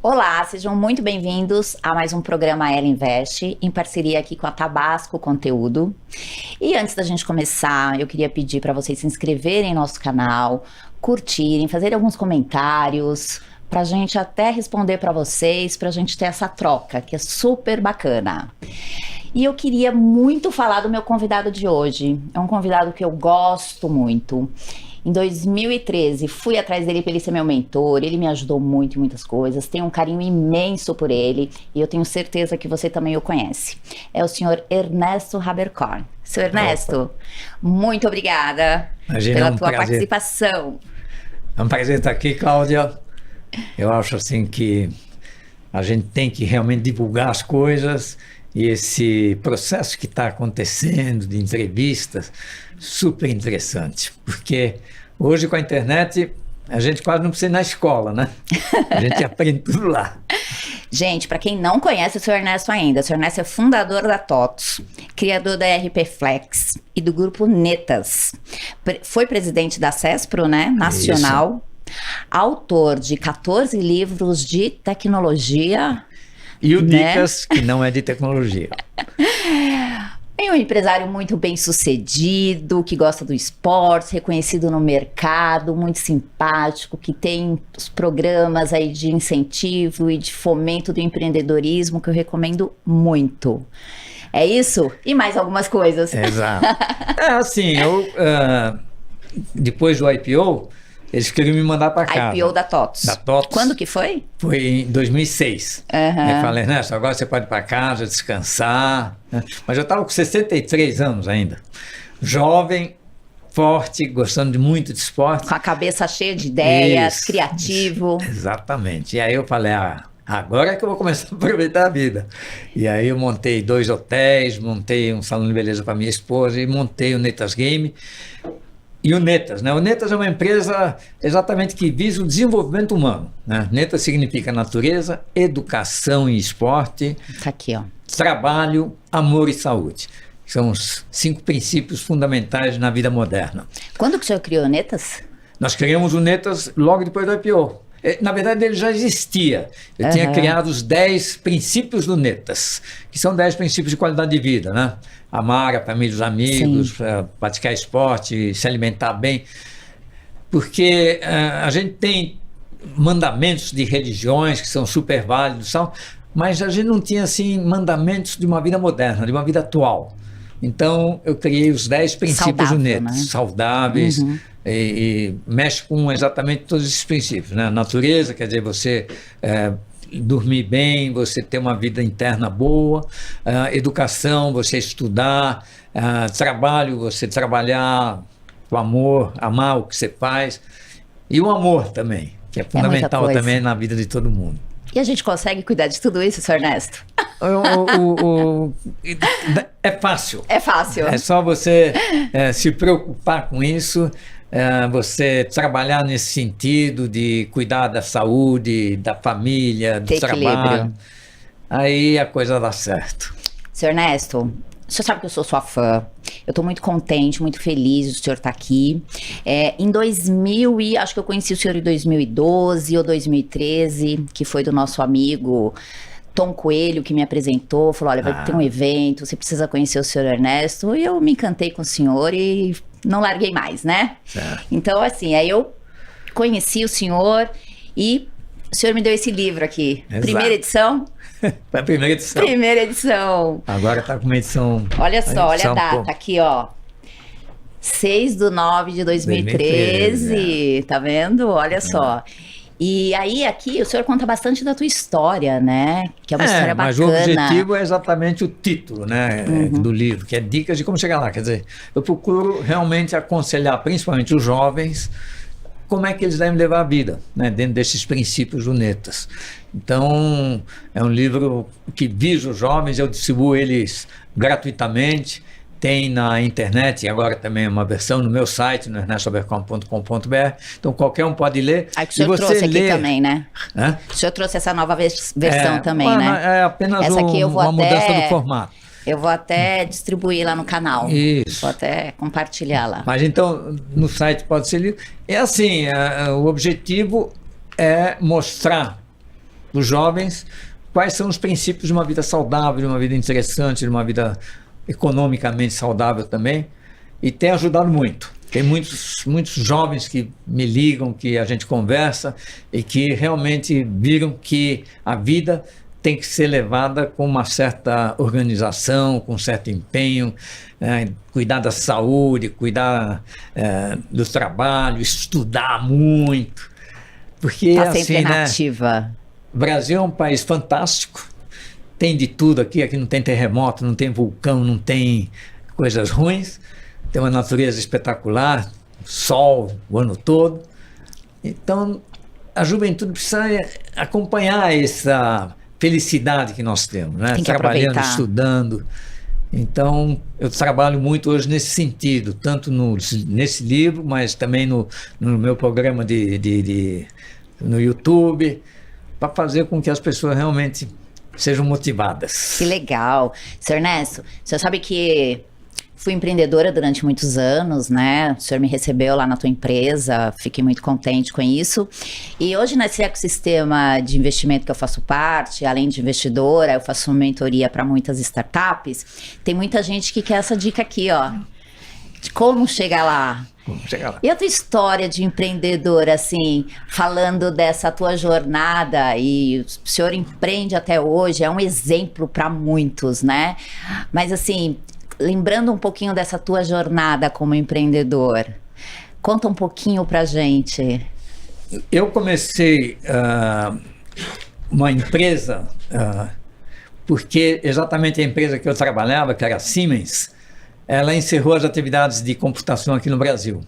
Olá, sejam muito bem-vindos a mais um programa Ela Investe, em parceria aqui com a Tabasco Conteúdo. E antes da gente começar, eu queria pedir para vocês se inscreverem no nosso canal, curtirem, fazerem alguns comentários, para a gente até responder para vocês, para a gente ter essa troca, que é super bacana. E eu queria muito falar do meu convidado de hoje. É um convidado que eu gosto muito. Em 2013, fui atrás dele para ele ser meu mentor, ele me ajudou muito em muitas coisas, tenho um carinho imenso por ele e eu tenho certeza que você também o conhece. É o senhor Ernesto Haberkorn. Senhor Ernesto, muito obrigada pela tua participação. É um prazer estar aqui, Cláudia. Eu acho assim que a gente tem que realmente divulgar as coisas e esse processo que está acontecendo de entrevistas, super interessante, porque hoje com a internet a gente quase não precisa ir na escola, né? A gente aprende tudo lá. Gente, para quem não conhece o Sr. Ernesto ainda, o Sr. Ernesto é fundador da TOTOS, criador da RP Flex e do grupo Netas. Foi presidente da CESPRO, né? Nacional. Isso. Autor de 14 livros de tecnologia. E o Dicas, que não é de tecnologia. É um empresário muito bem sucedido, que gosta do esporte, reconhecido no mercado, muito simpático, que tem os programas aí de incentivo e de fomento do empreendedorismo que eu recomendo muito. É isso? E mais algumas coisas. Exato. É assim, depois do IPO, eles queriam me mandar para casa. IPO da TOTOS. Da TOTOS. Quando que foi? Foi em 2006. Eu falei, Ernesto, agora você pode ir para casa, descansar. Mas eu estava com 63 anos ainda. Jovem, forte, gostando muito de esporte. Com a cabeça cheia de ideias, criativo. Exatamente. E aí eu falei, agora é que eu vou começar a aproveitar a vida. E aí eu montei 2 hotéis, montei um salão de beleza para minha esposa e montei o Netas Game. E o Netas, né? O Netas é uma empresa exatamente que visa o desenvolvimento humano, né? Netas significa natureza, educação e esporte, tá aqui, ó. Trabalho, amor e saúde. São os 5 princípios fundamentais na vida moderna. Quando que o senhor criou o Netas? Nós criamos o Netas logo depois do IPO. Na verdade, ele já existia. Eu tinha criado os 10 princípios do Netas, que são 10 princípios de qualidade de vida, né? Amar a família, os amigos, praticar esporte, se alimentar bem. Porque a gente tem mandamentos de religiões que são super válidos, mas a gente não tinha, assim, mandamentos de uma vida moderna, de uma vida atual. Então, eu criei os 10 princípios do Netas, né? Saudáveis, e mexe com exatamente todos esses princípios, né? Natureza, quer dizer, você dormir bem, você ter uma vida interna boa, educação, você estudar, trabalho, você trabalhar com amor, amar o que você faz, e o amor também, que é fundamental também na vida de todo mundo. E a gente consegue cuidar de tudo isso, Sr. Ernesto? É fácil. É fácil. É só você se preocupar com isso, você trabalhar nesse sentido de cuidar da saúde, da família, do trabalho. Aí a coisa dá certo. Sr. Ernesto, o senhor sabe que eu sou sua fã. Eu estou muito contente, muito feliz de o senhor estar aqui. Em 2000, acho que eu conheci o senhor em 2012 ou 2013, que foi do nosso amigo Tom Coelho, que me apresentou, falou, olha, vai ter um evento, você precisa conhecer o senhor Ernesto. E eu me encantei com o senhor e não larguei mais, né? Certo. Então, assim, aí eu conheci o senhor e o senhor me deu esse livro aqui. Exato. Primeira edição? Foi a primeira edição. Primeira edição. Agora está com uma edição... Olha só, olha a data aqui, ó. 6/9/2013, tá vendo? Olha só. E aí, aqui, o senhor conta bastante da tua história, né? Que é uma história bacana. Mas o objetivo é exatamente o título, né, do livro, que é Dicas de Como Chegar Lá. Quer dizer, eu procuro realmente aconselhar, principalmente os jovens, como é que eles devem levar a vida, né, dentro desses princípios do Netas. Então, é um livro que visa os jovens, eu distribuo eles gratuitamente, tem na internet, e agora também uma versão no meu site, no ernestohaberkorn.com.br, então qualquer um pode ler. Aí que o senhor trouxe aqui também, né? O senhor trouxe essa nova versão também, né? É apenas essa aqui uma mudança do formato. Eu vou até distribuir lá no canal. Isso. Vou até compartilhar lá. Mas então, no site pode ser lido. É assim, o objetivo é mostrar os jovens quais são os princípios de uma vida saudável, de uma vida interessante, de uma vida economicamente saudável também, e tem ajudado muito. Tem muitos jovens que me ligam, que a gente conversa e que realmente viram que a vida tem que ser levada com uma certa organização, com um certo empenho, cuidar da saúde, cuidar do trabalho, estudar muito. Porque Está sempre assim, nativa. O Brasil é um país fantástico, tem de tudo aqui, aqui não tem terremoto, não tem vulcão, não tem coisas ruins, tem uma natureza espetacular, sol o ano todo. Então, a juventude precisa acompanhar essa felicidade que nós temos, né? Tem que Trabalhando, aproveitar. estudando. Então, eu trabalho muito hoje nesse sentido, tanto nesse livro, mas também no meu programa no YouTube, para fazer com que as pessoas realmente sejam motivadas. Que legal. Seu Ernesto, o senhor sabe que fui empreendedora durante muitos anos, né? O senhor me recebeu lá na tua empresa, fiquei muito contente com isso. E hoje, nesse ecossistema de investimento que eu faço parte, além de investidora, eu faço mentoria para muitas startups. Tem muita gente que quer essa dica aqui, ó, de como chegar lá. Vamos chegar lá. E a tua história de empreendedora, assim, falando dessa tua jornada, e o senhor empreende até hoje, é um exemplo para muitos, né? Mas assim, lembrando um pouquinho dessa tua jornada como empreendedor, conta um pouquinho pra gente. Eu comecei uma empresa, porque exatamente a empresa que eu trabalhava, que era a Siemens, ela encerrou as atividades de computação aqui no Brasil.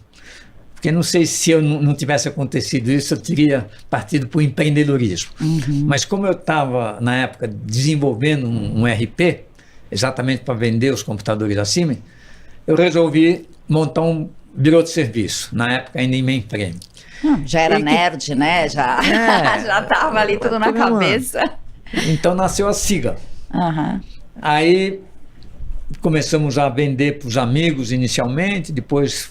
Porque não sei se eu não tivesse acontecido isso, eu teria partido para o empreendedorismo. Uhum. Mas como eu estava, na época, desenvolvendo um RP, exatamente para vender os computadores da Siemens, eu resolvi montar um birô de serviço, na época ainda em mainframe. Já era nerd, né? Já estava ali tudo na cabeça. Então nasceu a Siga. Uhum. Aí começamos a vender para os amigos inicialmente, depois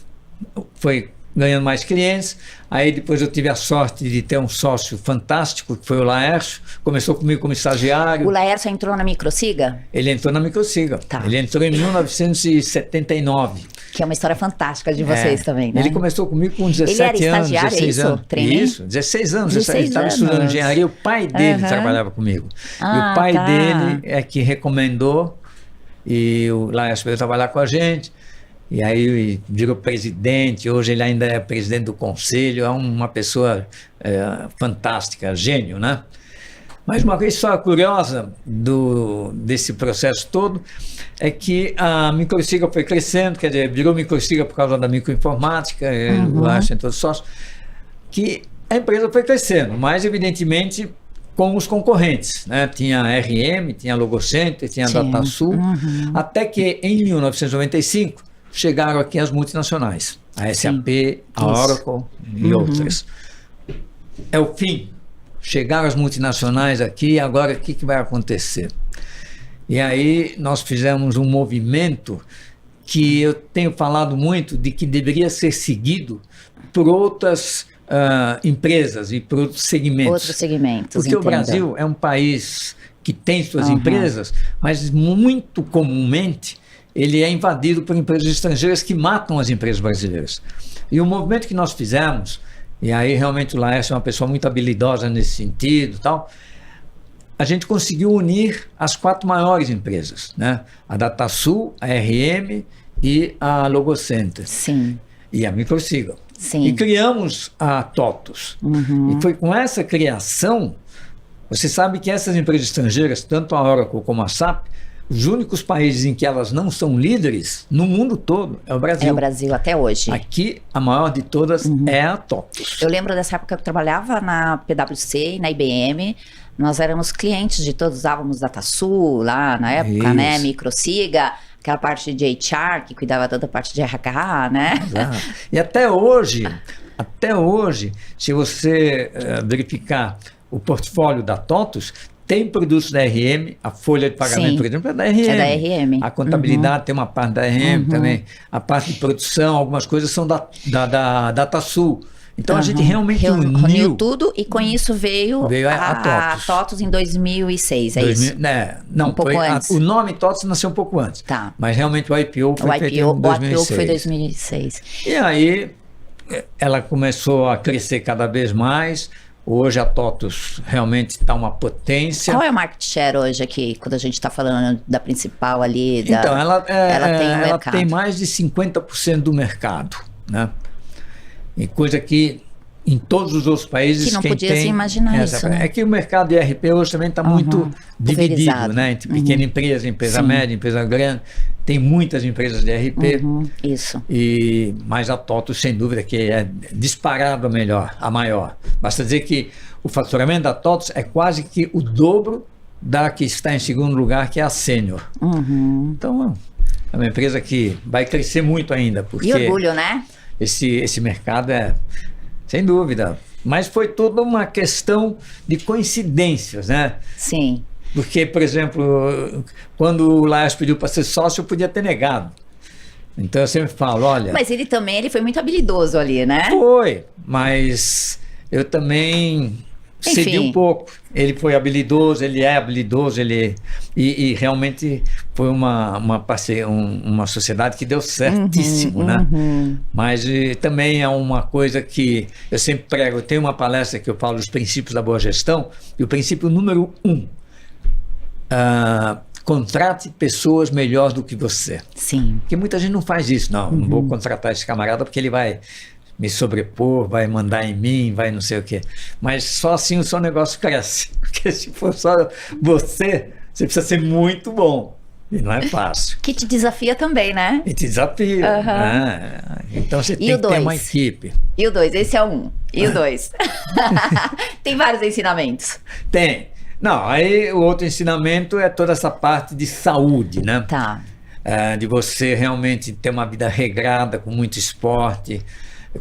foi ganhando mais clientes. Aí depois eu tive a sorte de ter um sócio fantástico, que foi o Laércio. Começou comigo como estagiário. O Laércio entrou na Microsiga? Ele entrou na Microsiga. Tá. Ele entrou em 1979. Que é uma história fantástica de vocês também, né? Ele começou comigo com 17 anos. Ele era estagiário, 16 isso? anos. Trainee? Isso, 16 anos. 16 ele estava estudando engenharia. O pai dele trabalhava comigo. E o pai dele é que recomendou, e o Laércio veio trabalhar com a gente. E aí virou presidente, hoje ele ainda é presidente do conselho, é uma pessoa fantástica, gênio, né? Mas uma coisa só curiosa desse processo todo é que a Microsiga foi crescendo, quer dizer, virou Microsiga por causa da microinformática, eu acho, em todos os sócios, que a empresa foi crescendo, mas evidentemente com os concorrentes, né? Tinha a RM, tinha a Logocenter, tinha a DataSul, até que em 1995 chegaram aqui as multinacionais, a SAP, a Oracle e outras. É o fim. Chegaram as multinacionais aqui, agora o que vai acontecer? E aí nós fizemos um movimento que eu tenho falado muito de que deveria ser seguido por outras empresas e por outros segmentos. Outros segmentos, porque o Brasil é um país que tem suas empresas, mas muito comumente ele é invadido por empresas estrangeiras que matam as empresas brasileiras. E o movimento que nós fizemos, e aí realmente o Laércio é uma pessoa muito habilidosa nesse sentido, tal, a gente conseguiu unir as 4 maiores empresas, né? A DataSul, a RM e a Logocenter. Sim. E a Microsiga. Sim. E criamos a TOTUS. E foi com essa criação, você sabe que essas empresas estrangeiras, tanto a Oracle como a SAP, os únicos países em que elas não são líderes no mundo todo é o Brasil. É o Brasil até hoje. Aqui, a maior de todas é a TOTUS. Eu lembro dessa época que eu trabalhava na PwC, na IBM. Nós éramos clientes de todos, usávamos DataSul lá na época, né? Microsiga, aquela parte de HR que cuidava toda a parte de RH, né? Exato. E até hoje, se você verificar o portfólio da TOTUS, tem produtos da RM, a folha de pagamento, por exemplo, é da RM. É da RM. A contabilidade tem uma parte da RM também. A parte de produção, algumas coisas são da DataSul. Então a gente realmente uniu tudo e com isso veio a TOTUS em 2006, é isso? Não, um pouco antes. O nome TOTUS nasceu um pouco antes, mas realmente o IPO foi feito em 2006. O IPO foi 2006. E aí ela começou a crescer cada vez mais. Hoje a TOTUS realmente está uma potência. Qual é o market share hoje aqui, quando a gente está falando da principal ali? Então, ela tem mais de 50% do mercado, né? E coisa que em todos os outros países... Que não podia se imaginar isso, né? É que o mercado de ERP hoje também está muito dividido, né? Entre pequena empresa, empresa média, empresa grande. Tem muitas empresas de ERP. Isso. Mas a TOTUS, sem dúvida, que é disparado a maior. Basta dizer que o faturamento da TOTUS é quase que o dobro da que está em segundo lugar, que é a Sênior. Então, é uma empresa que vai crescer muito ainda. Porque e orgulho, né? Esse mercado é, sem dúvida. Mas foi toda uma questão de coincidências, né? Sim. Porque, por exemplo, quando o Laércio pediu para ser sócio, eu podia ter negado. Então eu sempre falo, olha... Mas ele foi muito habilidoso ali, né? Foi, mas eu também cedi um pouco. Ele foi habilidoso, ele é habilidoso, e realmente foi uma parceria, uma sociedade que deu certíssimo, né? Mas também é uma coisa que eu sempre prego. Eu tenho uma palestra que eu falo dos princípios da boa gestão, e o princípio número 1, contrate pessoas melhores do que você. Sim. Porque muita gente não faz isso. Não vou contratar esse camarada porque ele vai me sobrepor, vai mandar em mim, vai não sei o quê. Mas só assim o seu negócio cresce. Porque se for só você precisa ser muito bom. E não é fácil. Que te desafia também, né? E te desafia. Então você tem que ter uma equipe. E o 2, esse é o 1. E o 2? Tem vários ensinamentos. Tem. Não, aí o outro ensinamento é toda essa parte de saúde, né? Tá. De você realmente ter uma vida regrada, com muito esporte,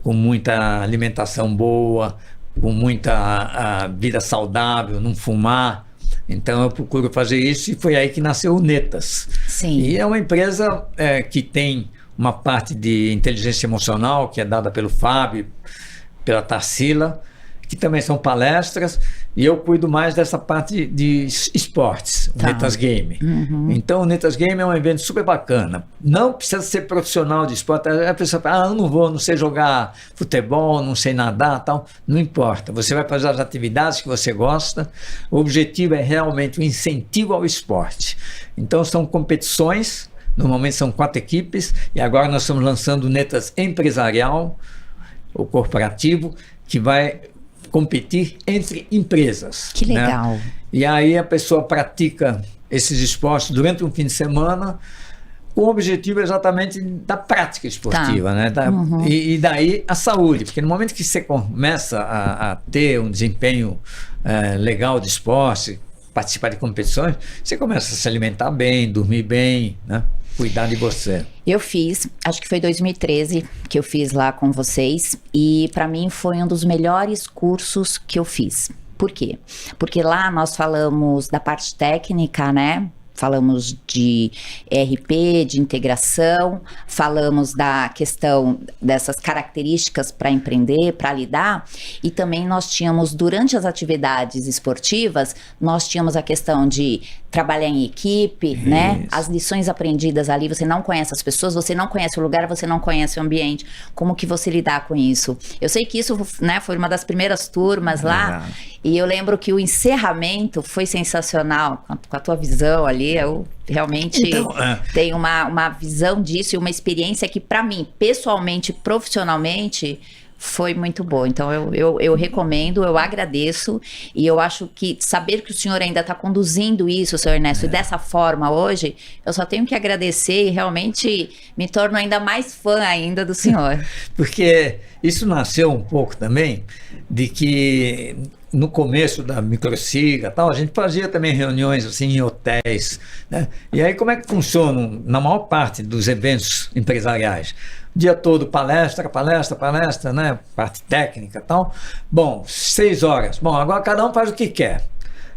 com muita alimentação boa, com muita vida saudável, não fumar. Então eu procuro fazer isso, e foi aí que nasceu o Netas. Sim. E é uma empresa que tem uma parte de inteligência emocional, que é dada pelo Fábio, pela Tarsila, que também são palestras, e eu cuido mais dessa parte de esportes, o Netas Game. Então o Netas Game é um evento super bacana. Não precisa ser profissional de esporte. A pessoa fala, eu não sei jogar futebol, não sei nadar, tal. Não importa, você vai fazer as atividades que você gosta. O objetivo é realmente o incentivo ao esporte. Então são competições, normalmente são 4 equipes, e agora nós estamos lançando o Netas Empresarial, o corporativo, que vai competir entre empresas. Que legal. Né? E aí a pessoa pratica esses esportes durante um fim de semana, com o objetivo exatamente da prática esportiva, né? E daí a saúde, porque no momento que você começa a ter um desempenho legal de esporte, participar de competições, você começa a se alimentar bem, dormir bem, né? Cuidar de você. Eu fiz, acho que foi 2013 que eu fiz lá com vocês, e para mim foi um dos melhores cursos que eu fiz. Por quê? Porque lá nós falamos da parte técnica, né? Falamos de ERP, de integração, falamos da questão dessas características para empreender, para lidar, e também nós tínhamos, durante as atividades esportivas, nós tínhamos a questão de trabalhar em equipe, né? As lições aprendidas ali, você não conhece as pessoas, você não conhece o lugar, você não conhece o ambiente, como que você lidar com isso? Eu sei que isso, né, foi uma das primeiras turmas lá, e eu lembro que o encerramento foi sensacional, com a tua visão ali, eu realmente tenho uma visão disso e uma experiência que para mim, pessoalmente, profissionalmente, foi muito boa. Então eu recomendo, eu agradeço, e eu acho que saber que o senhor ainda está conduzindo isso, senhor Ernesto, dessa forma hoje, eu só tenho que agradecer, e realmente me torno ainda mais fã ainda do senhor. Porque isso nasceu um pouco também de que no começo da Microsiga, tal, a gente fazia também reuniões assim em hotéis, né? E aí como é que funciona na maior parte dos eventos empresariais? O dia todo palestra, né? Parte técnica e tal. Bom, 6 horas. Bom, agora cada um faz o que quer.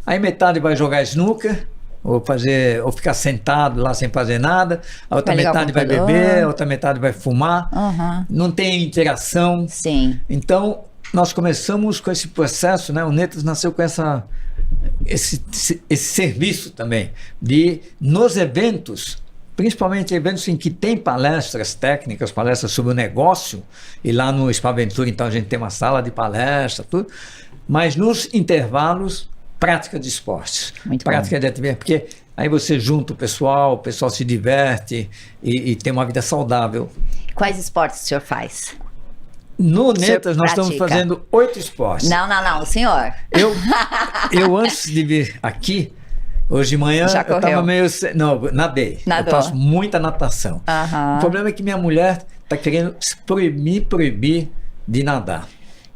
Aí metade vai jogar snooker, ou ficar sentado lá sem fazer nada, a outra Vai ligar o metade vai computador. beber, a outra metade vai fumar, Aham. não tem interação. Sim. Então, nós começamos com esse processo, né? O Netas nasceu com esse serviço também, de, nos eventos, principalmente eventos em que tem palestras técnicas, palestras sobre o negócio, e lá no Spaventura, então, a gente tem uma sala de palestra, tudo, mas nos intervalos, prática de esportes, Muito prática de atividade, porque aí você junta o pessoal se diverte e tem uma vida saudável. Quais esportes o senhor faz? No senhor Netas, nós estamos pratica? fazendo 8 esportes. Não, o senhor. Eu antes de vir aqui, hoje de manhã, Já eu correu? estava meio... Não, nadei. Nadou. Eu faço muita natação. Aham. O problema é que minha mulher está querendo me proibir de nadar.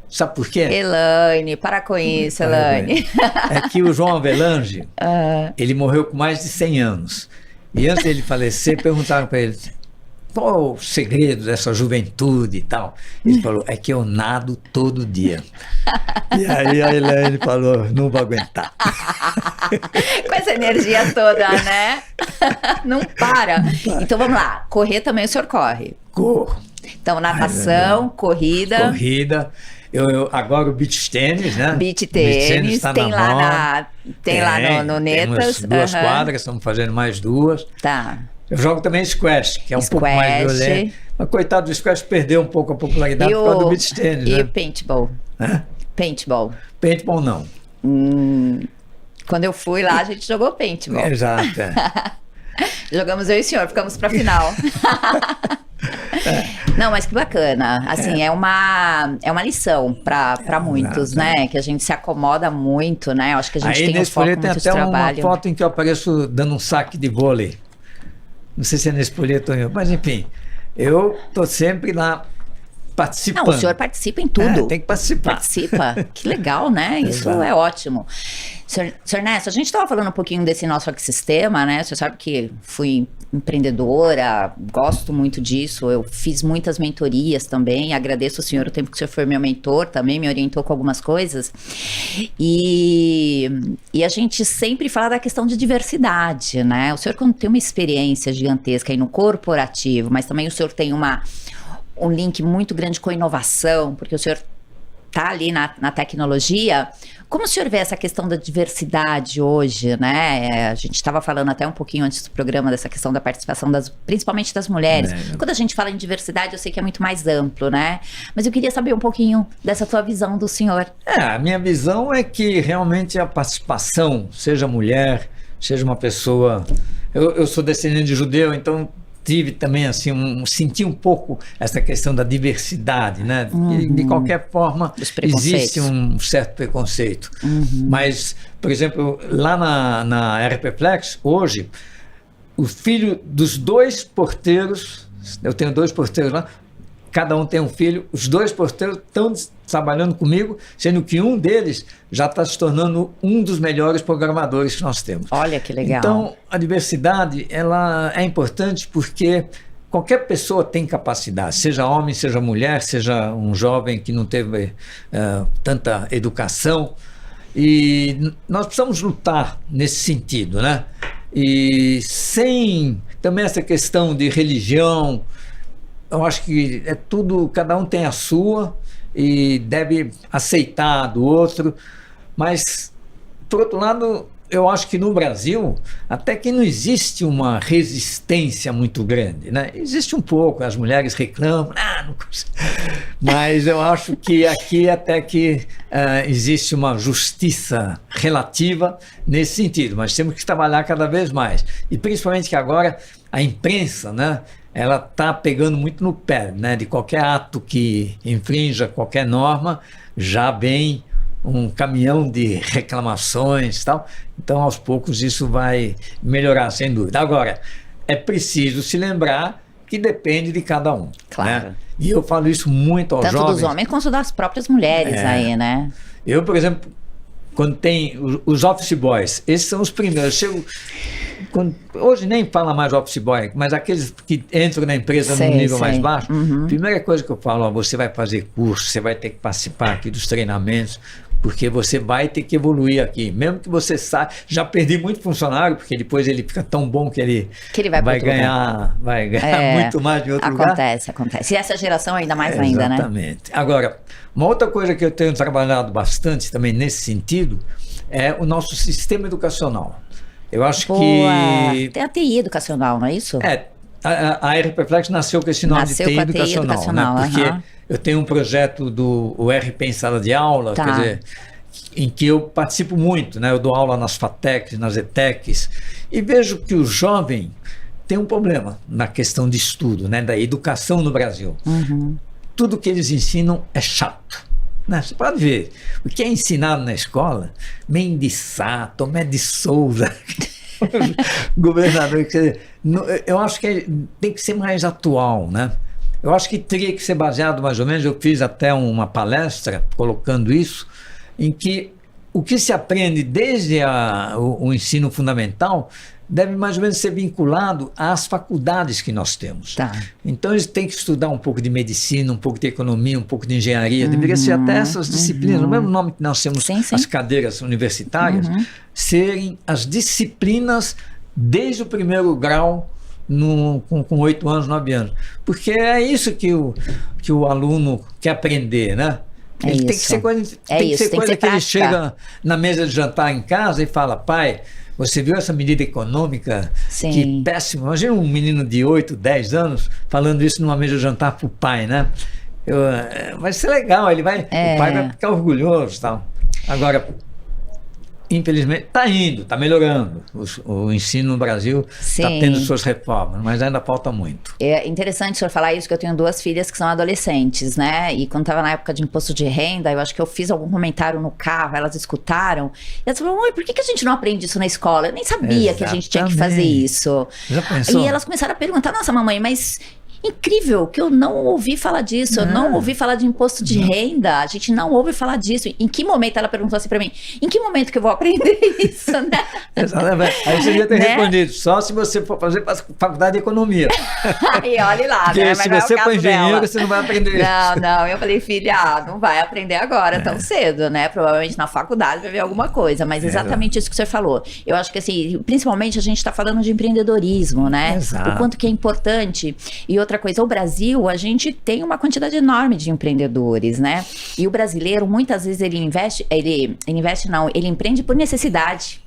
Sabe por quê? Elaine, para com isso, Elaine. É que o João Avelange, ele morreu com mais de 100 anos. E antes dele falecer, perguntaram para ele, qual o segredo dessa juventude e tal? Ele falou, é que eu nado todo dia. E aí a Elaine falou, não vou aguentar. Com essa energia toda, né? Não para. Então vamos lá. Correr também o senhor corre. Corro. Então, natação, corrida. Corrida. Agora o beach tênis, né? Beach tênis, tá tem na lá, moda. tem lá no Netas. Temos 2 aham. quadras, estamos fazendo mais 2. Tá. Eu jogo também squash, que é um pouco mais Squash. violento. Mas coitado do squash, perdeu um pouco a popularidade E por causa do o beach tênis, e né? paintball. Hã? Paintball. Paintball não. Quando eu fui lá, a gente jogou paintball. Exato. É. Jogamos eu e o senhor, ficamos pra final. Não, mas que bacana. Assim, é uma lição para muitos, né? Que a gente se acomoda muito, né? Eu acho que a gente Aí tem um nesse foco folheto tem muito de até trabalho. uma foto em que eu apareço dando um saque de vôlei. Não sei se é nesse folheto ou não, mas enfim, eu tô sempre lá participando. Não, o senhor participa em tudo. Tem que participar. Participa. Que legal, né? Isso Exato. é ótimo. Senhor Ernesto, a gente estava falando um pouquinho desse nosso ecossistema, né? Você sabe que fui empreendedora, gosto muito disso. Eu fiz muitas mentorias também. Agradeço o senhor o tempo que o senhor foi meu mentor também, me orientou com algumas coisas. E a gente sempre fala da questão de diversidade, né? O senhor, quando tem uma experiência gigantesca aí no corporativo, mas também o senhor tem um link muito grande com a inovação, porque o senhor está ali na tecnologia. Como o senhor vê essa questão da diversidade hoje, né? A gente estava falando até um pouquinho antes do programa dessa questão da participação principalmente das mulheres. Quando a gente fala em diversidade, eu sei que é muito mais amplo, né? Mas eu queria saber um pouquinho dessa tua visão do senhor. A minha visão é que realmente a participação, seja mulher, seja uma pessoa... Eu sou descendente de judeu, então tive também assim senti um pouco essa questão da diversidade, né? De qualquer forma existe um certo preconceito, mas, por exemplo, lá na RP-Flex hoje, o filho dos 2 porteiros, eu tenho 2 porteiros lá, cada um tem um filho, os 2 porteiros estão trabalhando comigo, sendo que um deles já está se tornando um dos melhores programadores que nós temos. Olha que legal. Então, a diversidade, ela é importante porque qualquer pessoa tem capacidade, seja homem, seja mulher, seja um jovem que não teve tanta educação, e nós precisamos lutar nesse sentido, né? E sem também essa questão de religião, eu acho que é tudo, cada um tem a sua e deve aceitar do outro, mas, por outro lado, eu acho que no Brasil, até que não existe uma resistência muito grande, né? Existe um pouco, as mulheres reclamam, não consigo. Mas eu acho que aqui até que existe uma justiça relativa nesse sentido, mas temos que trabalhar cada vez mais, e principalmente que agora a imprensa, né? Ela está pegando muito no pé, né? De qualquer ato que infrinja qualquer norma, já vem um caminhão de reclamações e tal. Então, aos poucos, isso vai melhorar, sem dúvida. Agora, é preciso se lembrar que depende de cada um. Claro. Né? E eu falo isso muito aos jovens. Tanto dos homens quanto das próprias mulheres aí, né? Eu, por exemplo, quando tem os office boys, esses são os primeiros. Eu chego... hoje nem fala mais office boy, mas aqueles que entram na empresa no nível mais baixo, primeira coisa que eu falo, você vai fazer curso, você vai ter que participar aqui dos treinamentos, porque você vai ter que evoluir aqui. Mesmo que você já perdi muito funcionário, porque depois ele fica tão bom que ele vai ganhar muito mais de outro lugar. Acontece. E essa geração ainda mais ainda, né? Exatamente. Agora, uma outra coisa que eu tenho trabalhado bastante também nesse sentido é o nosso sistema educacional. Eu acho que... Tem a TI educacional, não é isso? A RPFlex nasceu com esse nome de TI educacional, né? Porque eu tenho um projeto do RP em sala de aula, quer dizer, em que eu participo muito, né? Eu dou aula nas FATECs, nas ETECs, e vejo que o jovem tem um problema na questão de estudo, né? Da educação no Brasil. Tudo que eles ensinam é chato. Você pode ver, o que é ensinado na escola, Mendes Sá, Tomé de Souza, governador, eu acho que tem que ser mais atual, né? Eu acho que teria que ser baseado mais ou menos, eu fiz até uma palestra colocando isso, em que o que se aprende desde o ensino fundamental deve mais ou menos ser vinculado às faculdades que nós temos. Então eles têm que estudar um pouco de medicina, um pouco de economia, um pouco de engenharia, deveria ser até essas disciplinas, no mesmo nome que nós temos as cadeiras universitárias, serem as disciplinas desde o primeiro grau com 8 anos, 9 anos. Porque é isso que o aluno quer aprender, né? Tem que ser coisa que ele chega na mesa de jantar em casa e fala: pai, você viu essa medida econômica? Que péssimo. Imagina um menino de 8, 10 anos falando isso numa mesa de jantar para o pai, né? Vai ser legal, o pai vai ficar orgulhoso e tal. Agora, infelizmente, está melhorando. O ensino no Brasil está tendo suas reformas, mas ainda falta muito. É interessante o senhor falar isso, que eu tenho 2 filhas que são adolescentes, né? E quando estava na época de imposto de renda, eu acho que eu fiz algum comentário no carro, elas escutaram, e elas falaram: oi, por que a gente não aprende isso na escola? Eu nem sabia que a gente tinha que fazer isso. Já pensou? E elas começaram a perguntar: nossa, mamãe, mas... Incrível que eu não ouvi falar disso, eu não ouvi falar de imposto de renda, a gente não ouve falar disso. Em que momento, ela perguntou assim pra mim, em que momento que eu vou aprender isso, né? Exatamente. Aí você devia ter respondido, só se você for fazer faculdade de economia. Aí olha lá, porque né? se você for engenheiro, você não vai aprender isso. Não, eu falei: filha, não vai aprender agora tão cedo, né? Provavelmente na faculdade vai ver alguma coisa, mas exatamente isso que o senhor falou. Eu acho que assim, principalmente a gente tá falando de empreendedorismo, né? O quanto que é importante. E outra coisa, o Brasil, a gente tem uma quantidade enorme de empreendedores, né? E o brasileiro, muitas vezes, ele empreende por necessidade,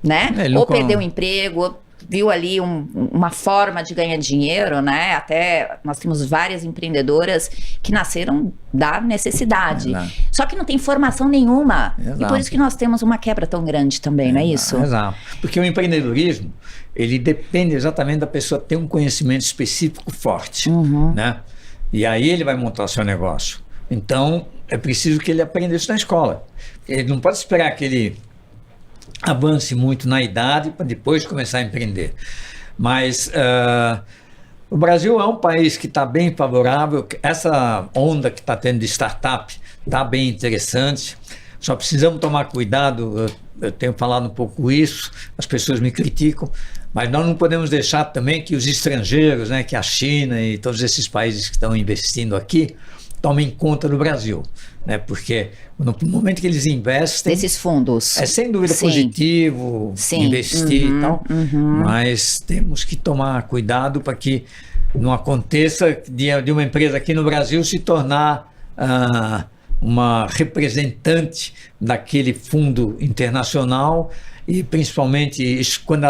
né? Ou perdeu o emprego, viu ali uma forma de ganhar dinheiro, né? Até nós temos várias empreendedoras que nasceram da necessidade. Só que não tem formação nenhuma. E por isso que nós temos uma quebra tão grande também, não é isso? Exato. Porque o empreendedorismo, ele depende exatamente da pessoa ter um conhecimento específico forte, né? E aí ele vai montar o seu negócio. Então, é preciso que ele aprenda isso na escola. Ele não pode esperar que ele avance muito na idade para depois começar a empreender. Mas o Brasil é um país que está bem favorável, essa onda que está tendo de startup está bem interessante, só precisamos tomar cuidado, eu tenho falado um pouco isso, as pessoas me criticam, mas nós não podemos deixar também que os estrangeiros, né, que a China e todos esses países que estão investindo aqui, tomem conta do Brasil, né? Porque no momento que eles investem... Desses fundos. É sem dúvida positivo investir e tal, mas temos que tomar cuidado para que não aconteça de uma empresa aqui no Brasil se tornar uma representante daquele fundo internacional e principalmente quando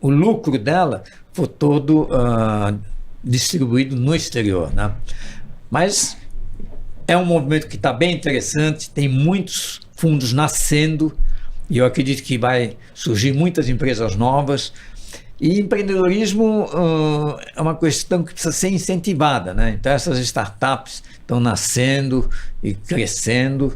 o lucro dela for todo distribuído no exterior, né? Mas é um movimento que está bem interessante, tem muitos fundos nascendo e eu acredito que vai surgir muitas empresas novas. E empreendedorismo é uma questão que precisa ser incentivada, né? Então essas startups estão nascendo e crescendo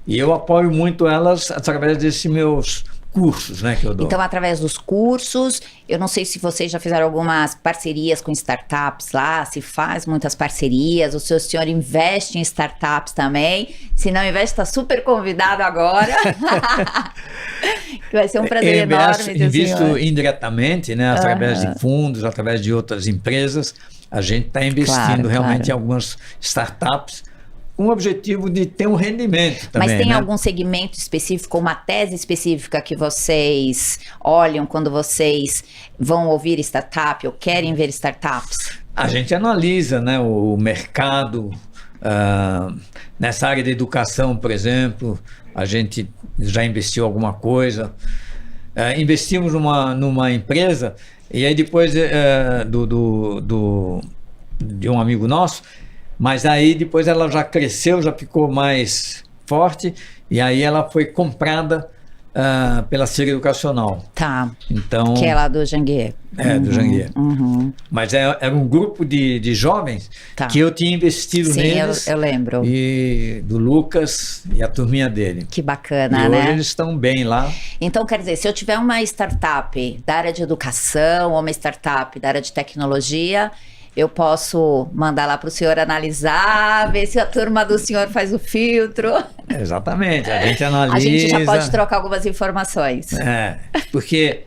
e eu apoio muito elas através desses meus cursos, né, que eu dou. Então, através dos cursos, eu não sei se vocês já fizeram algumas parcerias com startups lá, se faz muitas parcerias, o senhor investe em startups também, se não investe, está super convidado agora, que vai ser um prazer enorme. Invisto indiretamente, né, através de fundos, através de outras empresas, a gente está investindo realmente em algumas startups, com o objetivo de ter um rendimento também. Mas tem né? algum segmento específico, uma tese específica que vocês olham quando vocês vão ouvir startup ou querem ver startups? A gente analisa, né, o mercado. Nessa área de educação, por exemplo, a gente já investiu alguma coisa. Investimos numa empresa, e aí depois de um amigo nosso, mas aí depois ela já cresceu, já ficou mais forte, e aí ela foi comprada pela Cira Educacional. Tá. Então, que é lá do Janguier. do Janguier. Uhum. Mas era um grupo de jovens que eu tinha investido Sim, neles. eu lembro. E do Lucas e a turminha dele. Que bacana, e né? hoje eles estão bem lá. Então, quer dizer, se eu tiver uma startup da área de educação ou uma startup da área de tecnologia, eu posso mandar lá para o senhor analisar, ver se a turma do senhor faz o filtro. Exatamente, a gente analisa. A gente já pode trocar algumas informações. Porque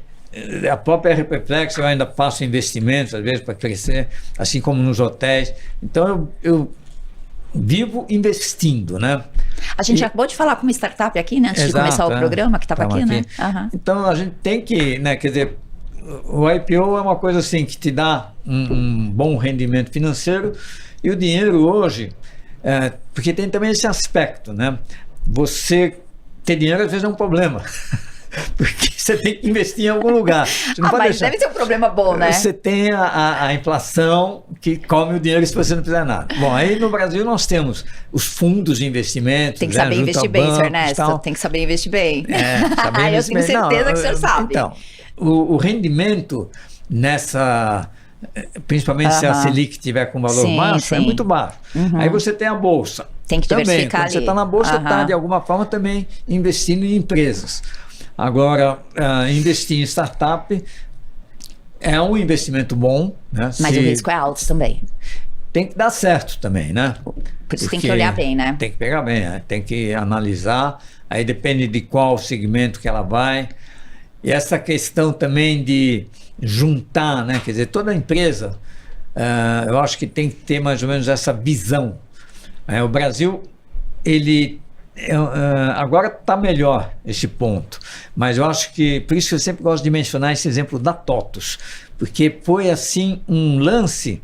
a própria Reflex eu ainda faço investimentos, às vezes, para crescer, assim como nos hotéis. Então, eu vivo investindo, né? A gente acabou de falar com uma startup aqui, né? Antes de começar o programa, que estava aqui, né? Uhum. Então, a gente tem que, né? Quer dizer, o IPO é uma coisa assim que te dá um bom rendimento financeiro, e o dinheiro hoje, porque tem também esse aspecto, né? Você ter dinheiro às vezes é um problema, porque você tem que investir em algum lugar. Você não pode mas deixar. Deve ser um problema bom, né? Você tem a inflação que come o dinheiro se você não fizer nada. Bom, aí no Brasil nós temos os fundos de investimento. Tem que saber investir bem, senhor Ernesto. Tem que saber investir bem. Saber eu tenho certeza que o senhor sabe. Então, o rendimento nessa, principalmente se a Selic tiver com valor baixo, é muito baixo. Aí você tem a bolsa. Tem que diversificar quando você está na bolsa, você está de alguma forma também investindo em empresas. Agora, investir em startup é um investimento bom, né? Mas o risco é alto também. Tem que dar certo também, né? Por isso tem que olhar bem, né? Tem que pegar bem, né? Tem que analisar. Aí depende de qual segmento que ela vai. E essa questão também de juntar, né? Quer dizer, toda empresa, eu acho que tem que ter mais ou menos essa visão. O Brasil, ele agora está melhor esse ponto, mas eu acho que, por isso que eu sempre gosto de mencionar esse exemplo da TOTUS, porque foi assim um lance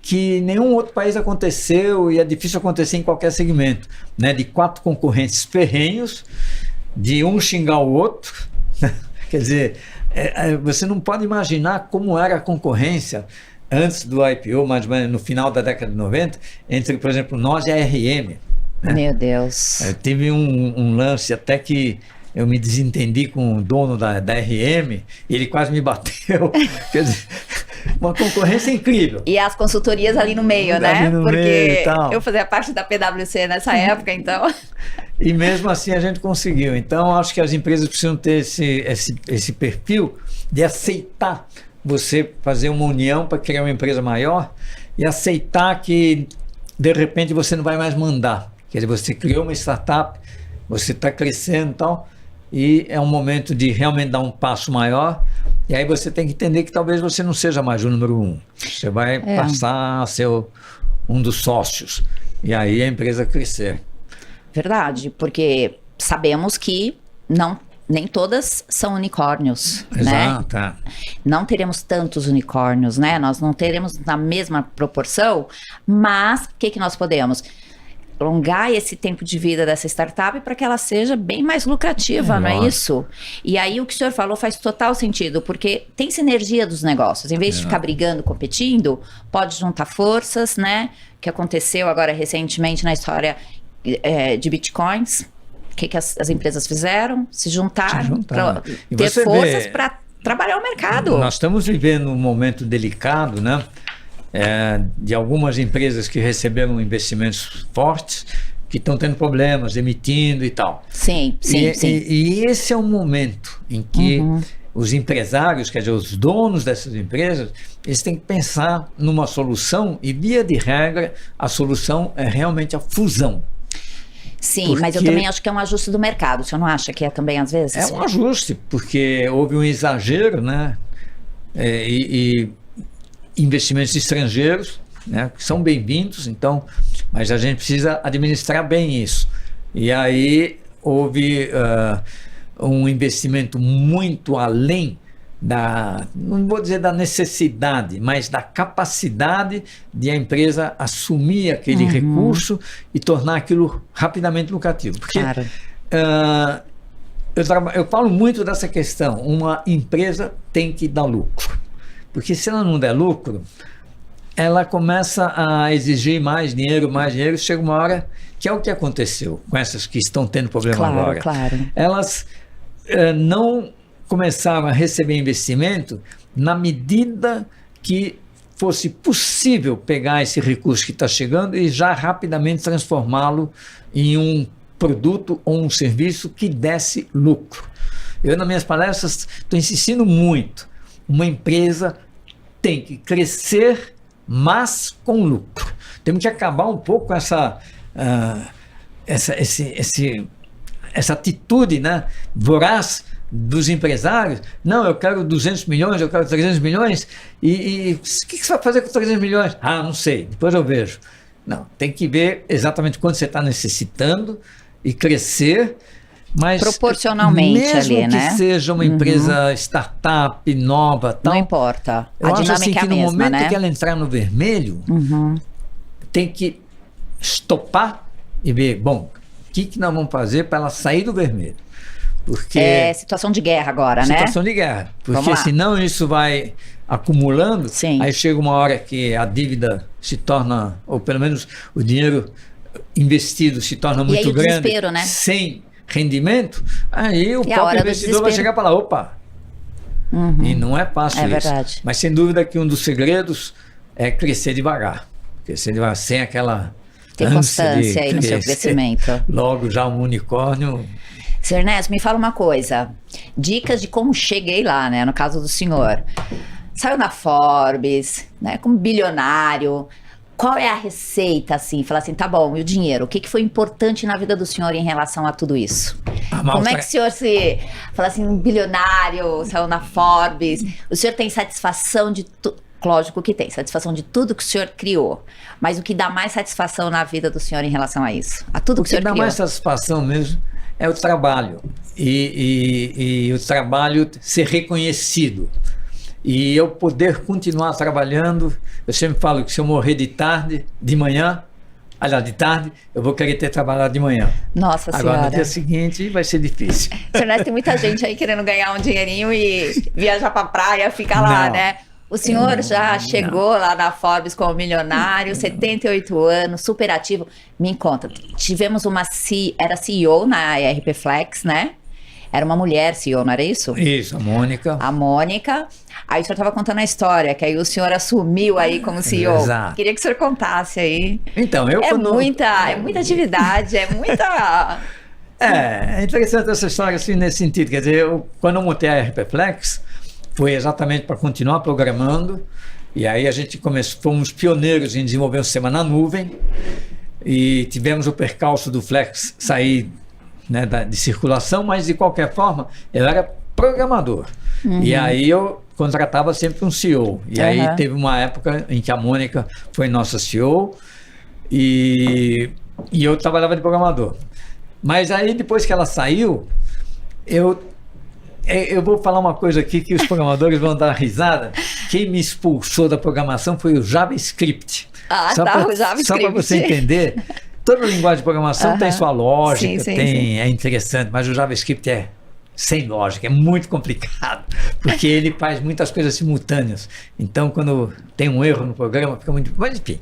que nenhum outro país aconteceu, e é difícil acontecer em qualquer segmento, né? De 4 concorrentes ferrenhos, de um xingar o outro. Quer dizer, você não pode imaginar como era a concorrência antes do IPO, mais ou menos no final da década de 90, entre, por exemplo, nós e a RM. Né? Meu Deus. Teve um lance até que eu me desentendi com o dono da RM, e ele quase me bateu. Quer dizer, uma concorrência incrível. E as consultorias ali no meio, né? Porque eu fazia parte da PwC nessa época, então... E mesmo assim a gente conseguiu. Então, acho que as empresas precisam ter esse perfil de aceitar você fazer uma união para criar uma empresa maior, e aceitar que, de repente, você não vai mais mandar. Quer dizer, você criou uma startup, você está crescendo e tal, e é um momento de realmente dar um passo maior, e aí você tem que entender que talvez você não seja mais o número 1. Você vai passar a ser um dos sócios, e aí a empresa crescer. Verdade, porque sabemos que nem todas são unicórnios, Exato, né? Não teremos tantos unicórnios, né? Nós não teremos na mesma proporção, mas o que nós podemos? Alongar esse tempo de vida dessa startup para que ela seja bem mais lucrativa, não é isso? E aí o que o senhor falou faz total sentido, porque tem sinergia dos negócios. Em vez de ficar brigando, competindo, pode juntar forças, né? Que aconteceu agora recentemente na história de bitcoins. O que as empresas fizeram? Se juntaram para ter forças para trabalhar o mercado. Nós estamos vivendo um momento delicado, né? De algumas empresas que receberam investimentos fortes, que estão tendo problemas, demitindo e tal. Sim. E esse é um momento em que os empresários, quer dizer, os donos dessas empresas, eles têm que pensar numa solução, e via de regra, a solução é realmente a fusão. Sim, mas eu também acho que é um ajuste do mercado. O senhor não acha que é também às vezes? É um ajuste, porque houve um exagero, né? E investimentos estrangeiros, né, que são bem-vindos, então, mas a gente precisa administrar bem isso. E aí houve um investimento muito além não vou dizer da necessidade, mas da capacidade de a empresa assumir aquele recurso e tornar aquilo rapidamente lucrativo. Porque Claro. eu falo muito dessa questão, uma empresa tem que dar lucro, porque se ela não der lucro, ela começa a exigir mais dinheiro, chega uma hora, que é o que aconteceu com essas que estão tendo problema Claro, agora. claro. Elas não começaram a receber investimento na medida que fosse possível pegar esse recurso que está chegando e já rapidamente transformá-lo em um produto ou um serviço que desse lucro. Eu, nas minhas palestras, estou insistindo muito. Uma empresa tem que crescer, mas com lucro. Temos que acabar um pouco com essa atitude, né, voraz dos empresários. Não, eu quero 200 milhões, eu quero 300 milhões, e o que você vai fazer com 300 milhões? Ah, não sei, depois eu vejo. Não, tem que ver exatamente quanto você está necessitando e crescer, mas proporcionalmente mesmo ali, que né? seja uma empresa startup, nova, tal, Não importa. eu A acho dinâmica assim que é a no mesma, momento né? que ela entrar no vermelho, tem que estopar e ver, bom, o que nós vamos fazer para ela sair do vermelho? Porque É situação de guerra agora, né? situação de guerra. Vamos Porque lá. senão isso vai acumulando, Sim. aí chega uma hora que a dívida se torna, ou pelo menos o dinheiro investido se torna E muito aí o grande, desespero, né? sem rendimento, aí o E a próprio hora do investidor vai desespero. chegar e falar, opa, e não é fácil É isso. verdade. Mas sem dúvida que um dos segredos é crescer devagar, sem aquela Ter ânsia de constância aí no seu crescer. crescimento. Logo já um unicórnio. Sr. Ernesto, me fala uma coisa. Dicas de como cheguei lá, né? No caso do senhor. Saiu na Forbes, né? Como bilionário. Qual é a receita, assim? Fala assim, tá bom, e o dinheiro? O que foi importante na vida do senhor em relação a tudo isso? Como é que o senhor se... Fala assim, um bilionário, saiu na Forbes. O senhor tem satisfação de tudo? Lógico que tem, satisfação de tudo que o senhor criou. Mas o que dá mais satisfação na vida do senhor em relação a isso? A tudo O que o que senhor dá criou? mais satisfação mesmo é o trabalho. E o trabalho ser reconhecido. E eu poder continuar trabalhando. Eu sempre falo que se eu morrer de manhã, aliás, de tarde, eu vou querer ter trabalhado de manhã. Nossa Agora, Senhora. no dia seguinte, vai ser difícil. Sr. Ernesto, tem muita gente aí querendo ganhar um dinheirinho e viajar pra praia, ficar lá, Não. né? O senhor já chegou lá na Forbes como milionário, 78 anos, super ativo. Me conta, tivemos era CEO na ERP Flex, né? Era uma mulher CEO, não era isso? Isso, a Mônica. A Mônica. Aí o senhor estava contando a história, que aí o senhor assumiu aí como CEO. Exato. Queria que o senhor contasse aí. Então, eu É muita atividade, é muita... É interessante essa história assim, nesse sentido. Quer dizer, quando eu montei a RP Flex, foi exatamente para continuar programando. E aí a gente fomos pioneiros em desenvolver um sistema na nuvem. E tivemos o percalço do Flex sair, né, de circulação, mas de qualquer forma, eu era programador. E aí eu contratava sempre um CEO. E aí teve uma época em que a Mônica foi nossa CEO e eu trabalhava de programador. Mas aí depois que ela saiu, eu vou falar uma coisa aqui que os programadores vão dar risada. Quem me expulsou da programação foi o JavaScript. O JavaScript. Só para você entender, toda linguagem de programação tem sua lógica, Sim. é interessante, mas o JavaScript é sem lógica, é muito complicado, porque ele faz muitas coisas simultâneas. Então, quando tem um erro no programa, fica muito... Mas, enfim.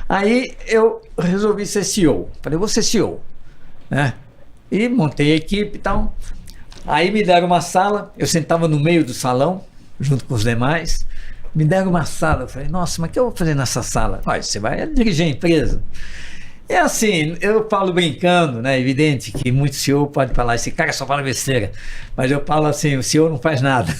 Aí eu resolvi ser CEO. Falei, vou ser CEO. Né? E montei a equipe e tal. Aí me deram uma sala, eu sentava no meio do salão, junto com os demais. Me deram uma sala, eu falei, nossa, mas o que eu vou fazer nessa sala? Olha, você vai dirigir a empresa. É assim, eu falo brincando, né? Evidente que muito CEO pode falar, esse cara só fala besteira. Mas eu falo assim, o CEO não faz nada,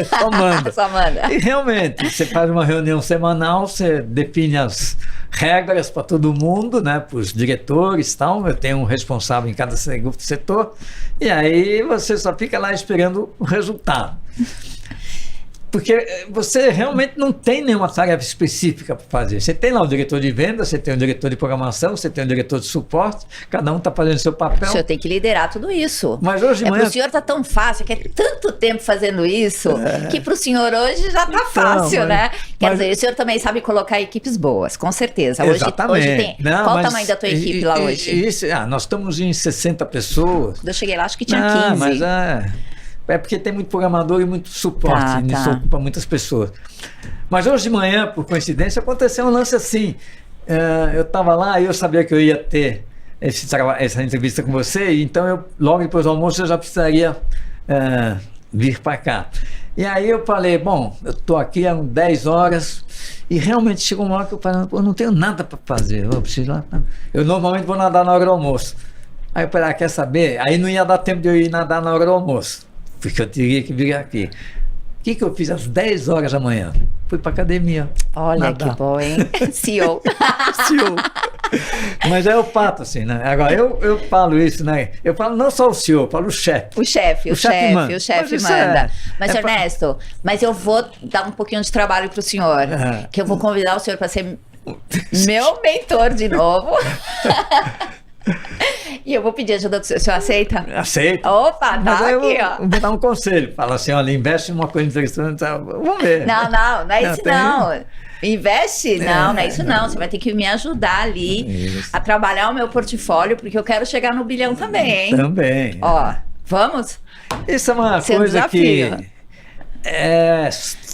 só manda. Só manda. E realmente, você faz uma reunião semanal, você define as regras para todo mundo, né? Para os diretores e tal. Eu tenho um responsável em cada setor. E aí você só fica lá esperando o resultado. Porque você realmente não tem nenhuma tarefa específica para fazer. Você tem lá o diretor de venda, você tem o diretor de programação, você tem o diretor de suporte, cada um está fazendo o seu papel. O senhor tem que liderar tudo isso. Mas hoje de manhã... Para o senhor tá tão fácil, que é tanto tempo fazendo isso, que para o senhor hoje já tá fácil, né? Quer dizer, o senhor também sabe colocar equipes boas, com certeza. Hoje tem... Não, qual o tamanho da tua equipe lá hoje? Nós estamos em 60 pessoas. Quando eu cheguei lá, acho que tinha 15. Mas é porque tem muito programador e muito suporte, isso ocupa muitas pessoas. Mas hoje de manhã, por coincidência, aconteceu um lance assim. Eu estava lá e eu sabia que eu ia ter essa entrevista com você, então logo depois do almoço eu já precisaria vir para cá. E aí eu falei, bom, eu estou aqui há 10 horas e realmente chegou uma hora que eu falei, eu não tenho nada para fazer, eu preciso lá. Eu normalmente vou nadar na hora do almoço. Aí eu falei, quer saber? Aí não ia dar tempo de eu ir nadar na hora do almoço, porque eu teria que vir aqui. O que eu fiz às 10 horas da manhã? Fui para academia. Olha nadar. Que bom, hein? CEO. CEO. Mas é o fato, assim, né? Agora, eu falo isso, né? Eu falo não só o CEO, eu falo o chefe. O chefe manda. Mas, Ernesto, mas eu vou dar um pouquinho de trabalho para o senhor, que eu vou convidar o senhor para ser meu mentor de novo. E eu vou pedir ajuda do senhor. O senhor aceita? Aceito. Opa, tá aqui, ó. Vou dar um conselho. Fala assim, olha, investe em uma coisa interessante. Vamos ver. Não é isso não. Investe? Não é isso não. Você vai ter que me ajudar ali a trabalhar o meu portfólio, porque eu quero chegar no bilhão também, hein? Também. Ó, vamos? Isso é uma coisa que é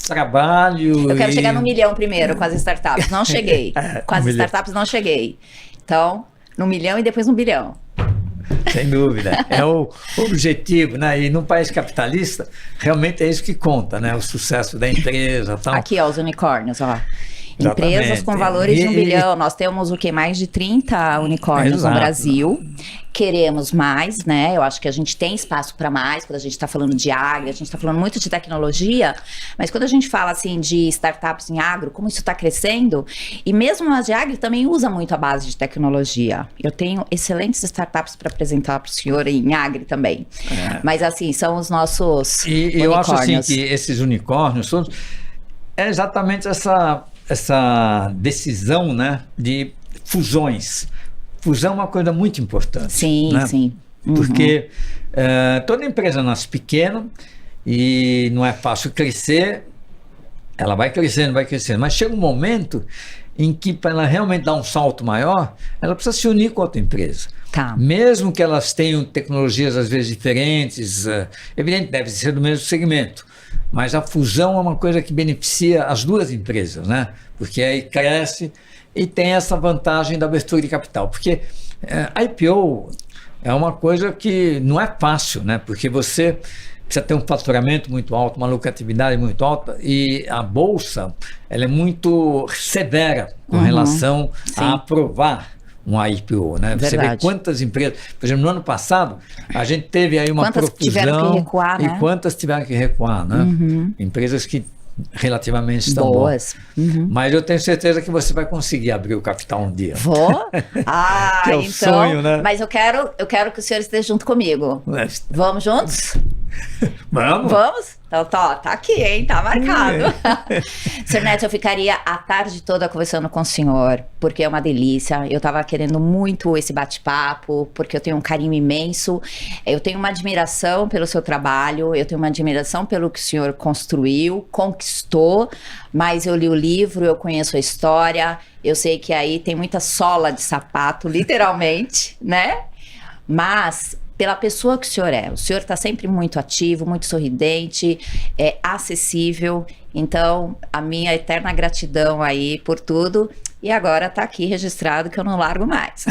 trabalho. Eu quero chegar no milhão primeiro com as startups. Não cheguei. Com as startups não cheguei. Então, no milhão e depois no bilhão. Sem dúvida. É o objetivo, né? E num país capitalista, realmente é isso que conta, né? O sucesso da empresa. Tal. Aqui, ó, os unicórnios, ó. Empresas com valores de 1 bilhão. Nós temos o que? Mais de 30 unicórnios no Brasil. Queremos mais, né? Eu acho que a gente tem espaço para mais, quando a gente está falando de agro, a gente está falando muito de tecnologia, mas quando a gente fala assim de startups em agro, como isso está crescendo, e mesmo as de agro também usa muito a base de tecnologia. Eu tenho excelentes startups para apresentar para o senhor em agro também. Mas assim, são os nossos unicórnios. Eu acho assim que esses unicórnios é exatamente essa decisão, né, de fusões. Fusão é uma coisa muito importante. Sim, né? Sim. Porque toda empresa nasce pequena e não é fácil crescer, ela vai crescendo, mas chega um momento em que, para ela realmente dar um salto maior, ela precisa se unir com outra empresa. Tá. Mesmo que elas tenham tecnologias às vezes diferentes, evidente, deve ser do mesmo segmento. Mas a fusão é uma coisa que beneficia as duas empresas, né? Porque aí cresce e tem essa vantagem da abertura de capital. Porque a IPO é uma coisa que não é fácil, né? Porque você precisa ter um faturamento muito alto, uma lucratividade muito alta, e a Bolsa ela é muito severa com relação a aprovar um IPO, né? Você vê quantas empresas... Por exemplo, no ano passado, a gente teve aí uma profusão... tiveram que recuar, né? E quantas tiveram que recuar, né? Empresas que relativamente estão boas. Mas eu tenho certeza que você vai conseguir abrir o capital um dia. Vou? Que é o então... sonho, né? Mas eu quero que o senhor esteja junto comigo. Vamos juntos? Vamos? Vamos? Então, tá aqui, hein? Tá marcado. Sr. Neto, eu ficaria a tarde toda conversando com o senhor, porque é uma delícia. Eu tava querendo muito esse bate-papo, porque eu tenho um carinho imenso. Eu tenho uma admiração pelo seu trabalho, eu tenho uma admiração pelo que o senhor construiu, conquistou, mas eu li o livro, eu conheço a história, eu sei que aí tem muita sola de sapato, literalmente, né? Mas... pela pessoa que o senhor está sempre muito ativo, muito sorridente, acessível. Então, a minha eterna gratidão aí por tudo. E agora está aqui registrado que eu não largo mais.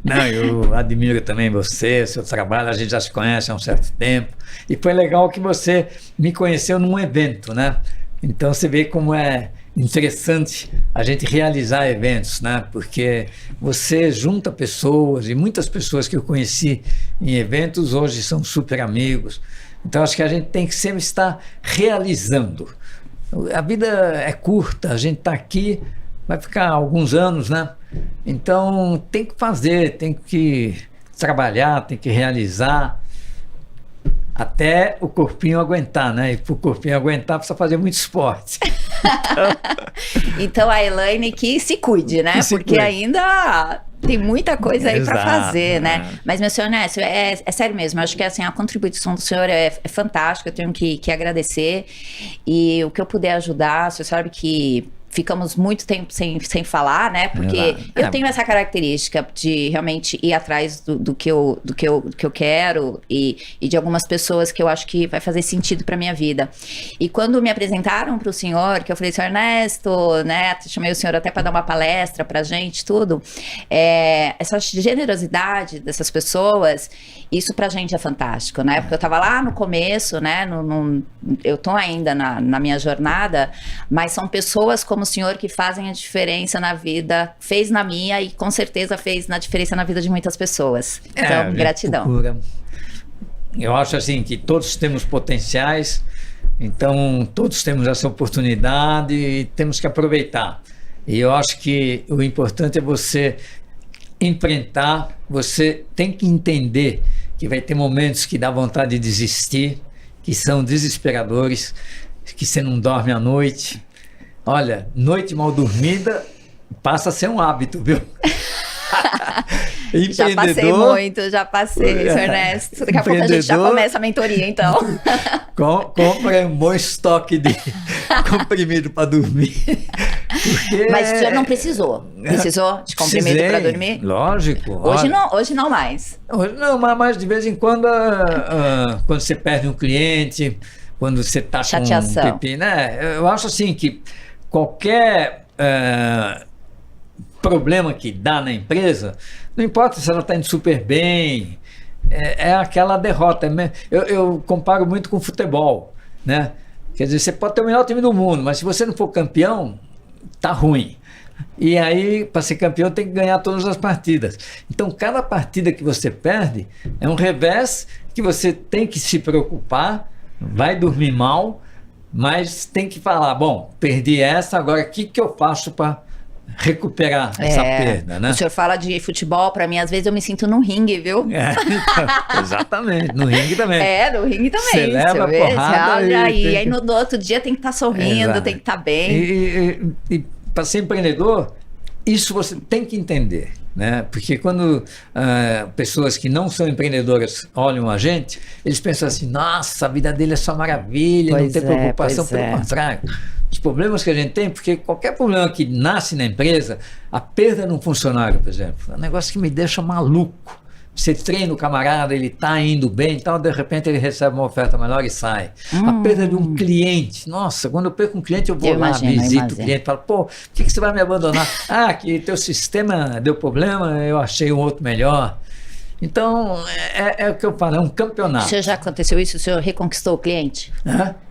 Não, eu admiro também você, seu trabalho, a gente já se conhece há um certo tempo. E foi legal que você me conheceu num evento, né? Então, você vê como é interessante a gente realizar eventos, né? Porque você junta pessoas, e muitas pessoas que eu conheci em eventos hoje são super amigos. Então acho que a gente tem que sempre estar realizando. A vida é curta, a gente está aqui, vai ficar alguns anos, né? Então tem que fazer, tem que trabalhar, tem que realizar. até o corpinho aguentar, né? E para o corpinho aguentar, precisa fazer muito esporte. Então a Elaine que se cuide, né? Porque ainda tem muita coisa aí para fazer, né? Mas, meu senhor Nécio, é sério mesmo, eu acho que assim, a contribuição do senhor é fantástica, eu tenho que agradecer. E o que eu puder ajudar, o senhor sabe que ficamos muito tempo sem falar, né? Porque eu tenho essa característica de realmente ir atrás do que eu quero e de algumas pessoas que eu acho que vai fazer sentido para minha vida. E quando me apresentaram para o senhor, que eu falei, senhor Ernesto, né? Chamei o senhor até para dar uma palestra pra gente, tudo. Essa generosidade dessas pessoas, isso pra gente é fantástico, né? Porque eu tava lá no começo, né? Eu tô ainda na minha jornada, mas são pessoas como o senhor que fazem a diferença na vida, fez na minha e com certeza fez na diferença na vida de muitas pessoas. Então, gratidão. Eu acho assim que todos temos potenciais, então todos temos essa oportunidade e temos que aproveitar. E eu acho que o importante é você enfrentar, você tem que entender que vai ter momentos que dá vontade de desistir, que são desesperadores, que você não dorme à noite. Olha, noite mal dormida passa a ser um hábito, viu? Já passei muito, já passei, senhor Ernesto. Daqui a pouco a gente já começa a mentoria, então. Compra um bom estoque de comprimido para dormir. Mas o senhor não precisou? Precisou de comprimido para dormir? Lógico. Hoje não mais. Hoje não, mas de vez em quando, quando você perde um cliente, quando você está com um pipi, né? Eu acho assim que qualquer problema que dá na empresa, não importa se ela está indo super bem, é aquela derrota. Eu comparo muito com futebol, né? Quer dizer, você pode ter o melhor time do mundo, mas se você não for campeão, tá ruim. E aí, para ser campeão, tem que ganhar todas as partidas. Então, cada partida que você perde é um revés que você tem que se preocupar, vai dormir mal, mas tem que falar, bom, perdi essa, agora o que eu faço para recuperar essa perda, né? O senhor fala de futebol, para mim, às vezes eu me sinto no ringue, viu? Então, exatamente, no ringue também. No ringue também. Você leva a porrada e aí no outro dia tem que estar sorrindo, tem que estar bem. E para ser empreendedor, isso você tem que entender, né? Porque quando pessoas que não são empreendedoras olham a gente, eles pensam assim, nossa, a vida dele é só maravilha, não tem preocupação, pelo contrário. Os problemas que a gente tem, porque qualquer problema que nasce na empresa, a perda de um funcionário, por exemplo, é um negócio que me deixa maluco. Você treina o camarada, ele está indo bem, então de repente ele recebe uma oferta melhor e sai. A perda de um cliente, nossa, quando eu perco um cliente, eu vou lá, visito o cliente, falo, pô, por que você vai me abandonar? Que teu sistema deu problema, eu achei um outro melhor. Então, é o que eu falo, é um campeonato. O senhor já aconteceu isso? O senhor reconquistou o cliente?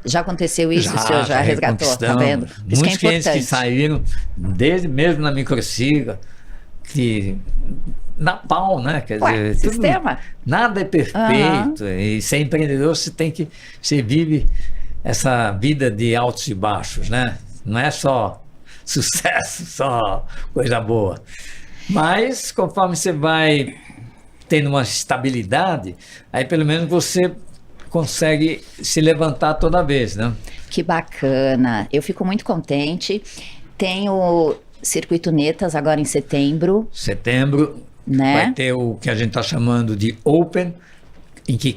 Já aconteceu isso? O senhor já resgatou? Tá vendo? Isso muitos clientes que saíram, desde mesmo na microsiga, que na pau, né? Quer dizer, sistema. Nada é perfeito. E ser empreendedor, você vive essa vida de altos e baixos, né? Não é só sucesso, só coisa boa. Mas, conforme você vai tendo uma estabilidade, aí pelo menos você consegue se levantar toda vez, né? Que bacana. Eu fico muito contente. Tem o Circuito Netas agora em setembro. Né? Vai ter o que a gente está chamando de Open, em que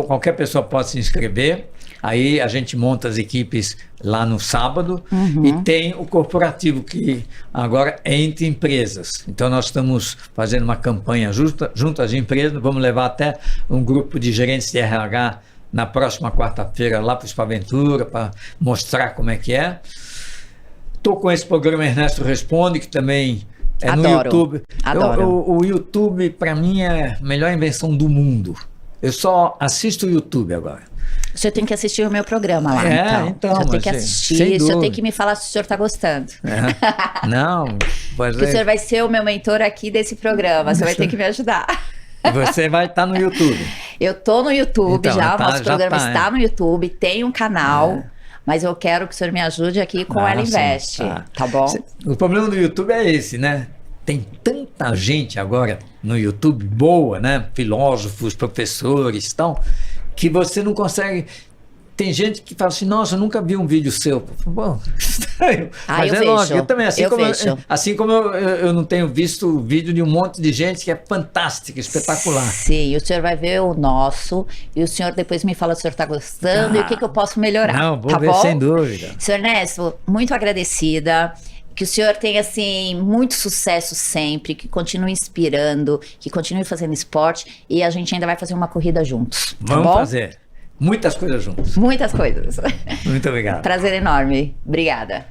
qualquer pessoa pode se inscrever. Aí a gente monta as equipes lá no sábado e tem o corporativo, que agora é entre empresas. Então nós estamos fazendo uma campanha junto às empresas, vamos levar até um grupo de gerentes de RH na próxima quarta-feira lá para o Spaventura, para mostrar como é que é. Estou com esse programa Ernesto Responde, que também é no YouTube. O YouTube, para mim, é a melhor invenção do mundo. Eu só assisto o YouTube agora. O senhor tem que assistir o meu programa lá, então. O senhor tem que assistir, o senhor tem que me falar se o senhor está gostando. Não, porque o senhor vai ser o meu mentor aqui desse programa, você vai ter que me ajudar. Você vai estar no YouTube. Eu estou no YouTube então, o nosso programa está no YouTube, tem um canal, mas eu quero que o senhor me ajude aqui com o Ela Investe, tá bom? O problema do YouTube é esse, né? Tem tanta gente agora no YouTube boa, né? Filósofos, professores, tal, que você não consegue. Tem gente que fala assim, nossa, eu nunca vi um vídeo seu. Bom, estranho. Mas eu é vejo. lógico, eu também, Vejo. assim como eu não tenho visto vídeo de um monte de gente que é fantástica, espetacular. Sim, o senhor vai ver o nosso e o senhor depois me fala se o senhor está gostando e o que eu posso melhorar. Não, vou tá ver bom? sem dúvida. Senhor Ernesto, muito agradecida. Que o senhor tenha, assim, muito sucesso sempre, que continue inspirando, que continue fazendo esporte e a gente ainda vai fazer uma corrida juntos. Tá Vamos bom? fazer muitas coisas juntos. Muitas coisas. Muito obrigado. Prazer enorme. Obrigada.